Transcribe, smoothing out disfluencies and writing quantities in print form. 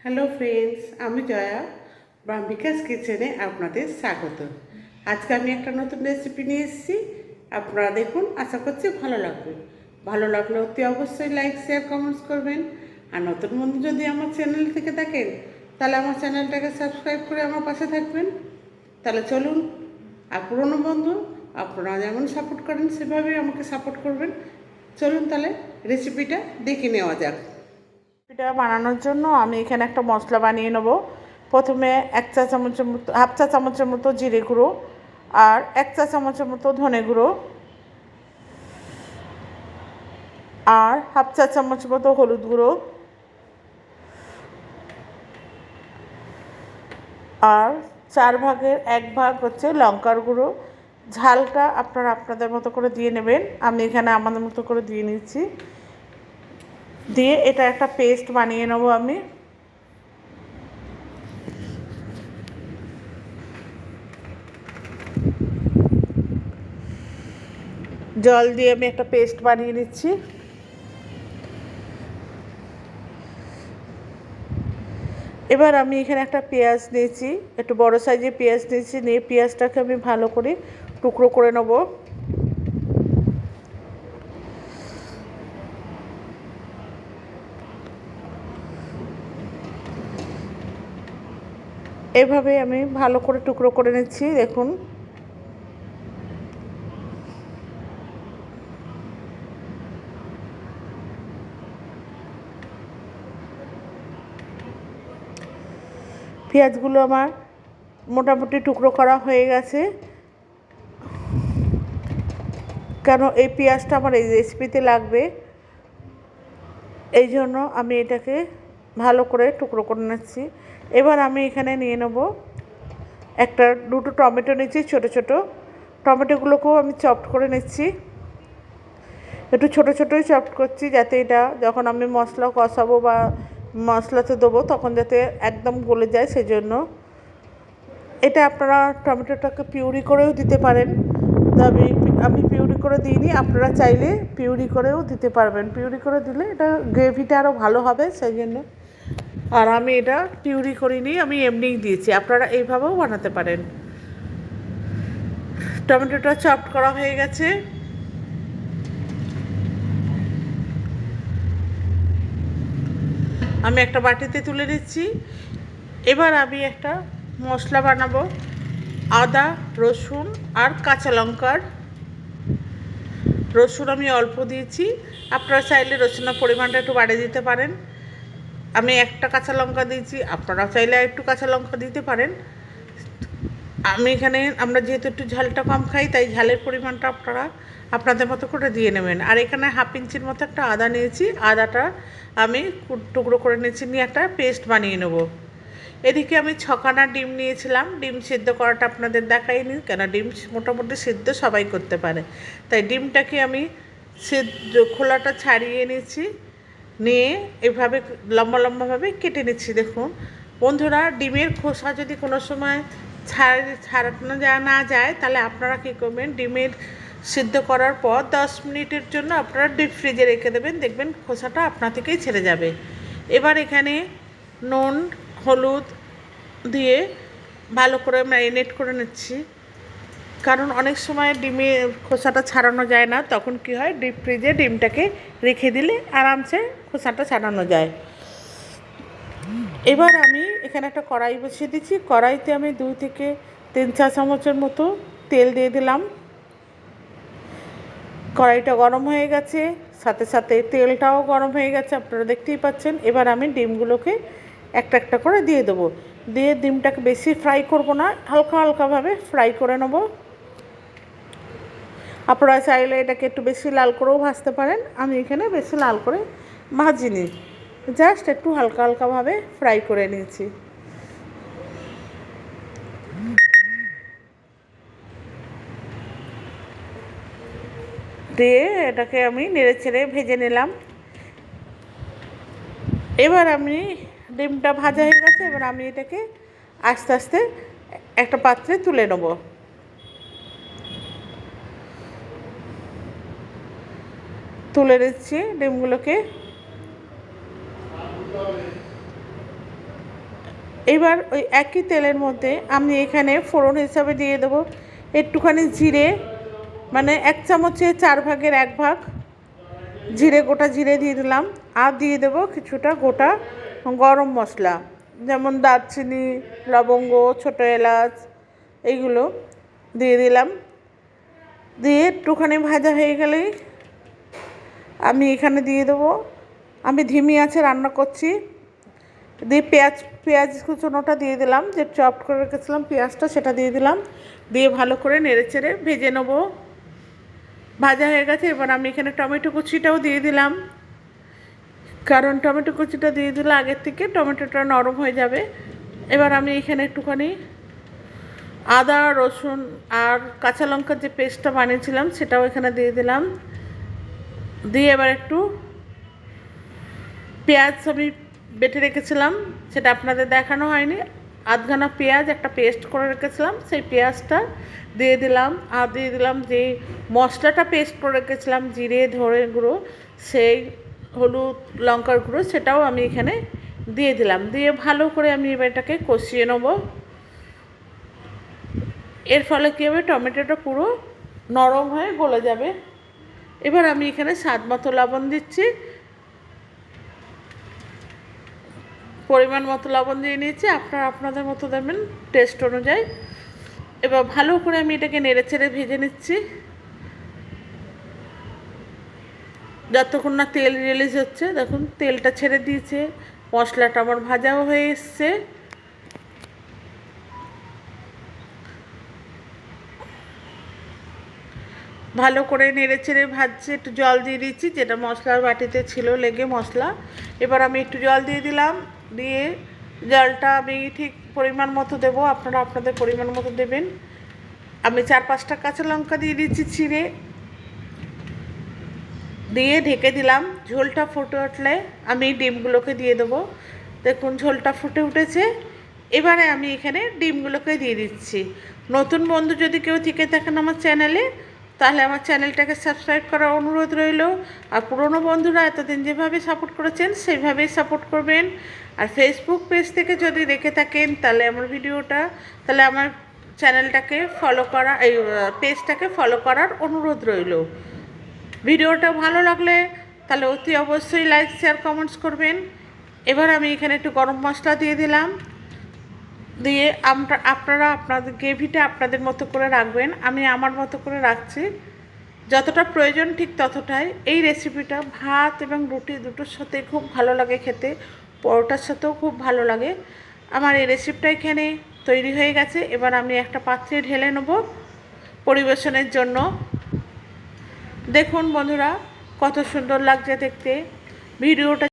Hello friends, আমি জয়া বিকাশ কিচেনে আপনাদের স্বাগত। আজকে আমি একটা নতুন রেসিপি নিয়ে এসেছি। আপনারা দেখুন, আশা করছি ভালো লাগবে। ভালো লাগলে অতি অবশ্যই লাইক, শেয়ার, কমেন্টস করবেন। আর নতুন বন্ধু যদি আমার চ্যানেল থেকে থাকেন, তাহলে আমার চ্যানেলটাকে সাবস্ক্রাইব করে আমার পাশে থাকবেন। তাহলে চলুন, আর পুরনো বন্ধু আপনারা যেমন সাপোর্ট করেন সেভাবেই আমাকে সাপোর্ট করবেন। চলুন তাহলে রেসিপিটা দেখে নেওয়া যাক। এটা বানানোর জন্য আমি এখানে একটা মশলা বানিয়ে নেব। প্রথমে হাফ চা চামচের মতো জিরে গুঁড়ো, আর 1 চা চামচের মতো ধনে গুঁড়ো, আর হাফ চা চামচ মতো হলুদ গুঁড়ো, আর 1/4 ভাগ হচ্ছে লঙ্কার গুঁড়ো। ঝালটা আপনারা আপনাদের মতো করে দিয়ে নেবেন, আমি এখানে আমাদের মতো করে দিয়ে নিচ্ছি। দিয়ে এটা একটা পেস্ট বানিয়ে নেব আমি। জল দিয়ে আমি একটা পেস্ট বানিয়ে নিচ্ছি। এবার আমি এখানে একটা পেঁয়াজ নিয়েছি, একটু বড় সাইজের পেঁয়াজ নিয়েছি। নিয়ে পেঁয়াজটাকে আমি ভালো করে টুকরো করে নেব। এভাবে আমি ভালো করে টুকরো করে নিচ্ছি, দেখুন। পেঁয়াজগুলো আমার মোটামুটি টুকরো করা হয়ে গেছে, কেন এই পেঁয়াজটা আমার এই রেসিপিতে লাগবে, এই জন্য আমি এটাকে ভালো করে টুকরো করে নিচ্ছি। এবার আমি এখানে নিয়ে নেব দুটো টমেটো নিচ্ছি, ছোটো ছোটো। টমেটোগুলোকেও আমি চপড করে নিচ্ছি, একটু ছোটো ছোটোই চপড করছি, যাতে এটা যখন আমি মশলা কষাবো বা মশলাতে দেবো তখন যাতে একদম গলে যায়, সেজন্য। এটা আপনারা টমেটোটাকে পিউরি করেও দিতে পারেন, তবে আমি পিউরি করে দিইনি, আপনারা চাইলে পিউরি করেও দিতে পারবেন। পিউরি করে দিলে এটা গ্রেভিটা আরও ভালো হবে, সেই জন্য। আর আমি এটা পিউরি করিনি, আমি এমনিই দিয়েছি, আপনারা এইভাবেও বানাতে পারেন। টমেটোটা চপড করা হয়ে গেছে। আমি একটা বাটিতে তুলে নিচ্ছি। এবার আমি একটা মশলা বানাবো, আদা, রসুন আর কাঁচা লঙ্কার। রসুন আমি অল্প দিয়েছি, আপনারা চাইলে রসুনের পরিমাণটা একটু বাড়িয়ে দিতে পারেন। আমি একটা কাঁচা লঙ্কা দিয়েছি, আপনারা চাইলে একটু কাঁচা লঙ্কা দিতে পারেন। আমি এখানে, আমরা যেহেতু একটু ঝালটা কম খাই, তাই ঝালের পরিমাণটা আপনারা আপনাদের মতো করে দিয়ে নেবেন। আর এখানে 1/2 ইঞ্চির মতো একটা আদা নিয়েছি, আদাটা আমি টুকরো করে নিয়েছি, নিয়ে একটা পেস্ট বানিয়ে নেব। এদিকে আমি 6খানা ডিম নিয়েছিলাম। ডিম সিদ্ধ করাটা আপনাদের দেখাইনি, কেন ডিম মোটামুটি সিদ্ধ সবাই করতে পারে, তাই ডিমটাকে আমি খোলাটা ছাড়িয়ে নিয়েছি, নিয়ে এভাবে লম্বা লম্বাভাবে কেটে নিচ্ছি। দেখুন বন্ধুরা, ডিমের খোসা যদি কোনো সময় ছাড়ানো না যায়, তাহলে আপনারা কী করবেন, ডিমের সিদ্ধ করার পর 10 মিনিটের জন্য আপনারা ডিপ ফ্রিজে রেখে দেবেন, দেখবেন খোসাটা আপনা থেকেই ছেড়ে যাবে। এবার এখানে নুন, হলুদ দিয়ে ভালো করে ম্যারিনেট করে নিচ্ছি, কারণ অনেক সময় ডিমের খোসাটা ছাড়ানো যায় না, তখন কি হয়, ডিপ ফ্রিজে ডিমটাকে রেখে দিলে আরামসে খোসাটা ছাড়ানো যায়। এবার আমি এখানে একটা কড়াই বসিয়ে দিচ্ছি। কড়াইতে আমি 2 থেকে 3 চা চামচের মতো তেল দিয়ে দিলাম। কড়াইটা গরম হয়ে গেছে, সাথে সাথে তেলটাও গরম হয়ে গেছে, আপনারা দেখতেই পাচ্ছেন। এবার আমি ডিমগুলোকে একটা একটা করে দিয়ে দেবো। দিয়ে ডিমটাকে বেশি ফ্রাই করব না, হালকা হালকাভাবে ফ্রাই করে নেব। আপনারা চাইলে এটাকে একটু বেশি লাল করেও ভাজতে পারেন, আমি এখানে বেশি লাল করে ভাজিনি, জাস্ট একটু হালকা হালকাভাবে ফ্রাই করে নিয়েছি। দিয়ে এটাকে আমি নেড়ে ছেড়ে ভেজে নিলাম। এবার আমি ডিমটা ভাজা হয়ে গেছে, এবার আমি এটাকে আস্তে আস্তে একটা পাত্রে তুলে নেব। তুলে নিচ্ছি ডিমগুলোকে। এবার ওই একই তেলের মধ্যে আমি এখানে ফোড়ন হিসাবে দিয়ে দেবো একটুখানি জিরে, মানে 1 চামচে 4 ভাগের 1 ভাগ জিরে, গোটা জিরে দিয়ে দিলাম। আর দিয়ে দেবো কিছুটা গোটা গরম মশলা, যেমন দারচিনি, লবঙ্গ, ছোটো এলাচ, এইগুলো দিয়ে দিলাম। দিয়ে একটুখানি ভাজা হয়ে গেলেই আমি এখানে দিয়ে দেবো, আমি ধিমি আঁচে রান্না করছি, দিয়ে পেঁয়াজ কুচোনোটা দিয়ে দিলাম, যে চপ করে রেখেছিলাম পেঁয়াজটা সেটা দিয়ে দিলাম। দিয়ে ভালো করে নেড়েচেড়ে ভেজে নেবো। ভাজা হয়ে গেছে। এবার আমি এখানে টমেটো কুচিটাও দিয়ে দিলাম, কারণ টমেটো কুচিটা দিয়ে দিলে আগের থেকে টমেটোটা নরম হয়ে যাবে। এবার আমি এখানে একটুখানি আদা, রসুন আর কাঁচা লঙ্কার যে পেস্টটা বানিয়েছিলাম সেটাও এখানে দিয়ে দিলাম। দিয়ে এবার একটু পেঁয়াজ আমি বেটে রেখেছিলাম, সেটা আপনাদের দেখানো হয়নি, আধখানা পেঁয়াজ একটা পেস্ট করে রেখেছিলাম, সেই পেঁয়াজটা দিয়ে দিলাম। আর দিয়ে দিলাম যে মশলাটা পেস্ট করে রেখেছিলাম, জিরে, ধনে গুঁড়ো, সেই হলুদ, লঙ্কার গুঁড়ো, সেটাও আমি এখানে দিয়ে দিলাম। দিয়ে ভালো করে আমি এবার এটাকে কষিয়ে নেব। এর ফলে কী হবে, টমেটোটা পুরো নরম হয়ে গলে যাবে। এবার আমি এখানে স্বাদ মতো লবণ দিচ্ছি, পরিমাণ মতো লবণ দিয়ে নিয়েছি, আপনারা আপনাদের মতো দেবেন টেস্ট অনুযায়ী। এবার ভালো করে আমি এটাকে নেড়েচেড়ে ভেজে নিচ্ছি যতক্ষণ না তেল রিলিজ হচ্ছে। দেখুন তেলটা ছেড়ে দিয়েছে, মশলাটা আমার ভাজাও হয়ে এসছে। ভালো করে নেড়েচেড়ে ভাজছে, একটু জল দিয়ে দিচ্ছি, যেটা মশলার বাটিতে ছিল লেগে মশলা। এবার আমি একটু জল দিয়ে দিলাম, দিয়ে জলটা আমি ঠিক পরিমাণ মতো দেবো, আপনারা আপনাদের পরিমাণ মতো দেবেন। আমি 4-5টা কাঁচা লঙ্কা দিয়ে দিচ্ছি ছিঁড়ে, দিয়ে ঢেকে দিলাম। ঝোলটা ফুটে উঠলে আমি ডিমগুলোকে দিয়ে দেবো। দেখুন ঝোলটা ফুটে উঠেছে। এবারে আমি এখানে ডিমগুলোকে দিয়ে দিচ্ছি। নতুন বন্ধু যদি কেউ থেকে থাকেন আমার চ্যানেলে, তাহলে আমার চ্যানেলটাকে সাবস্ক্রাইব করার অনুরোধ রইল। আর পুরনো বন্ধুরা এতদিন যেভাবে সাপোর্ট করেছেন সেইভাবেই সাপোর্ট করবেন। আর ফেসবুক পেজ থেকে যদি দেখে থাকেন তাহলে আমার ভিডিওটা, তাহলে আমার চ্যানেলটাকে ফলো করা, এই পেজটাকে ফলো করার অনুরোধ রইল। ভিডিওটা ভালো লাগলে তাহলে অতি অবশ্যই লাইক, শেয়ার, কমেন্টস করবেন। এবার আমি এখানে একটু গরম মশলা দিয়ে দিলাম, দিয়ে আপনারা আপনাদের গ্রেভিটা আপনাদের মতো করে রাখবেন। আমি আমার মতো করে রাখছি, যতটা প্রয়োজন ঠিক ততটাই। এই রেসিপিটা ভাত এবং রুটি দুটোর সাথে খুব ভালো লাগে খেতে, পরোটার সাথেও খুব ভালো লাগে। আমার এই রেসিপিটা এখানে তৈরি হয়ে গেছে। এবার আমি একটা পাত্রে ঢেলে নেব পরিবেশনের জন্য। দেখুন বন্ধুরা কত সুন্দর লাগছে দেখতে। ভিডিওটা